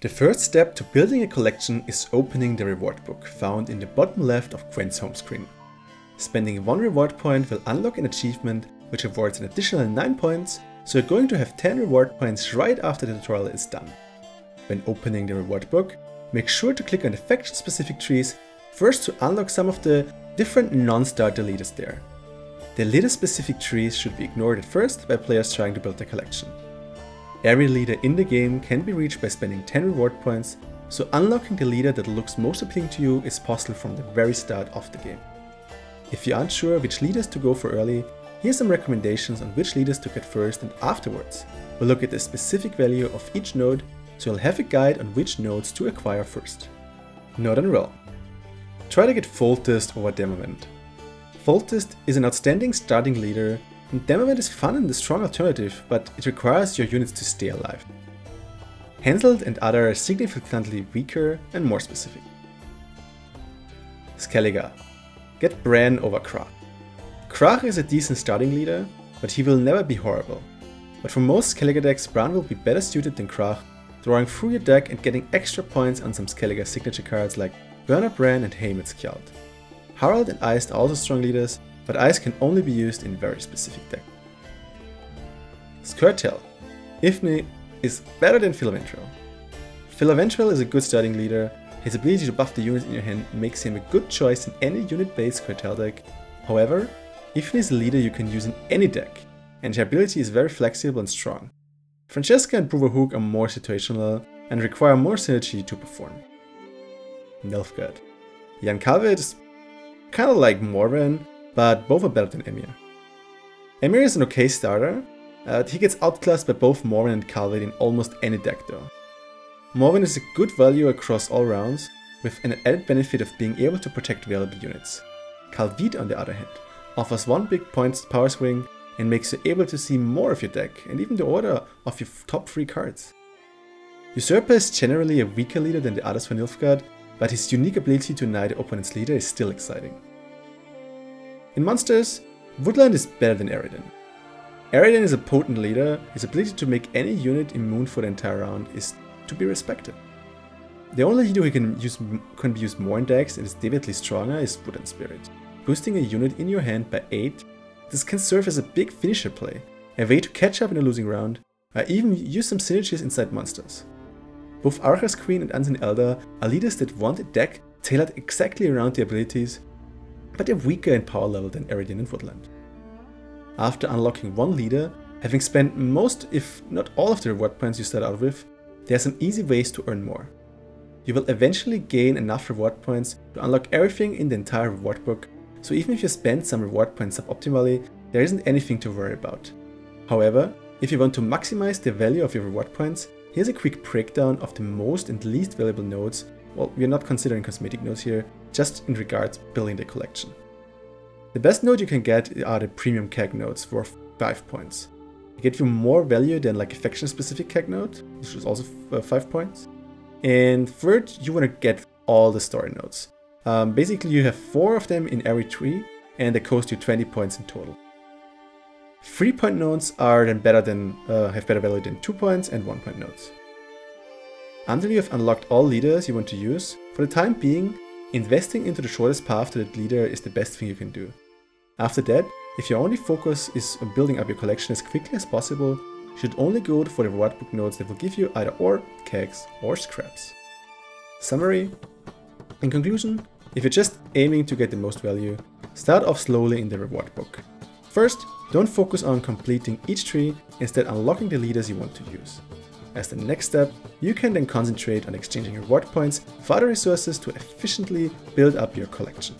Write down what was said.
The first step to building a collection is opening the reward book, found in the bottom left of Gwent's home screen. Spending 1 reward point will unlock an achievement which awards an additional 9 points, so you're going to have 10 reward points right after the tutorial is done. When opening the reward book, make sure to click on the faction specific trees first to unlock some of the different non-starter leaders there. The leader specific trees should be ignored at first by players trying to build their collection. Every leader in the game can be reached by spending 10 reward points, so unlocking the leader that looks most appealing to you is possible from the very start of the game. If you aren't sure which leaders to go for early, here's some recommendations on which leaders to get first, and afterwards we'll look at the specific value of each node, so you'll have a guide on which nodes to acquire first. Note and roll. Try to get Foltest over Demavent. Foltest is an outstanding starting leader, and Demavent is fun and a strong alternative, but it requires your units to stay alive. Henselt and other are significantly weaker and more specific. Skellige. Get Bran over Krach. Krach is a decent starting leader, but he will never be horrible. But for most Skellige decks, Bran will be better suited than Krach, drawing through your deck and getting extra points on some Skellige signature cards like Burner Bran and Haymit's Skjald. Harald and Iced are also strong leaders, but Ice can only be used in very specific decks. Skirtel. Ifni is better than Philoventrel. Philoventrel is a good starting leader. His ability to buff the units in your hand makes him a good choice in any unit-based Skirtel deck. However, Ifni is a leader you can use in any deck, and her ability is very flexible and strong. Francesca and Bruverhook are more situational and require more synergy to perform. Nilfgaard. Jan Calvet is kinda like Morven, but both are better than Emir. Emir is an okay starter, he gets outclassed by both Morven and Calvet in almost any deck though. Morven is a good value across all rounds, with an added benefit of being able to protect valuable units. Calvet, on the other hand, offers 1 big points power swing and makes you able to see more of your deck and even the order of your top 3 cards. Usurper is generally a weaker leader than the others for Nilfgaard, but his unique ability to deny the opponent's leader is still exciting. In monsters, Woodland is better than Aretuza. Aretuza is a potent leader. His ability to make any unit immune for the entire round is to be respected. The only leader who can be used more in decks and is definitely stronger is Woodland Spirit. Boosting a unit in your hand by 8, this can serve as a big finisher play, a way to catch up in a losing round, or even use some synergies inside monsters. Both Archa's Queen and Unseen Elder are leaders that want a deck tailored exactly around their abilities, but they're weaker in power level than Aretuza and Woodland. After unlocking 1 leader, having spent most if not all of the reward points you start out with, there are some easy ways to earn more. You will eventually gain enough reward points to unlock everything in the entire reward book, so even if you spend some reward points suboptimally, there isn't anything to worry about. However, if you want to maximize the value of your reward points, here's a quick breakdown of the most and least valuable nodes. Well, we're not considering cosmetic nodes here, just in regards building the collection. The best node you can get are the premium CAG nodes worth 5 points. They get you more value than like a faction specific CAG node, which is also 5 points. And third, you want to get all the story nodes. Basically you have 4 of them in every tree, and they cost you 20 points in total. 3-point nodes are then have better value than 2 points and 1-point nodes. Until you have unlocked all leaders you want to use, for the time being, investing into the shortest path to that leader is the best thing you can do. After that, if your only focus is on building up your collection as quickly as possible, you should only go for the reward book nodes that will give you either ore, kegs, or scraps. Summary. In conclusion, if you're just aiming to get the most value, start off slowly in the reward book. First, don't focus on completing each tree, instead unlocking the leaders you want to use. As the next step, you can then concentrate on exchanging reward points for other resources to efficiently build up your collection.